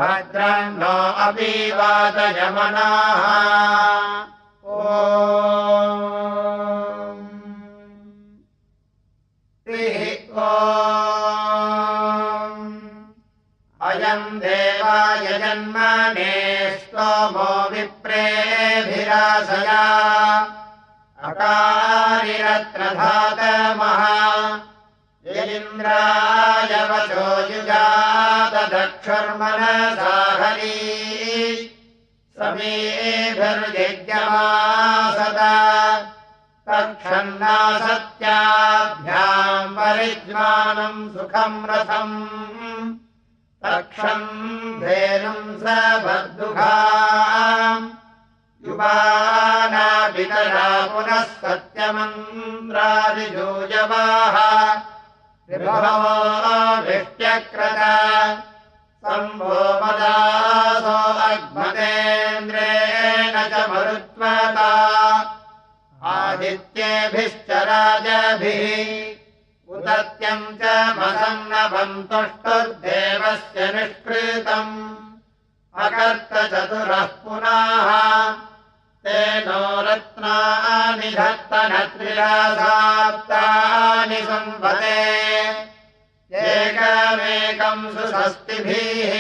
भद्रं नो अपि वातयमनाः ॐ अयं देवाय जन्मने स्तोमो विप्रेभिरासया अकारिरत्नधातमः यदिन्द्राय वचो युगाददक्षुर्मनसा हरी समेभिर्यज्ञमासदा तक्षन्ना सत्याभ्याम् परिज्वानम् सुखम् रथम् तक्षम् धेनुम् सबर्दुघाम् युवानापितरा पुनः सत्यमन्द्रादिजूयवाः विभवोऽभिष्ट्यक्रत सम्भोमदासो अग्मतेन्द्रेण च मरुत्वता आदित्येभिश्च राजभिः उदत्यम् च मसन्नभम् तुष्टुर्देवस्य निष्कृतम् अकर्त चतुरः पुनः तेनो रत्नानि धत्तनत्रिरासाप्तानि सम्पदे एकमेकम् सुषष्टिभिः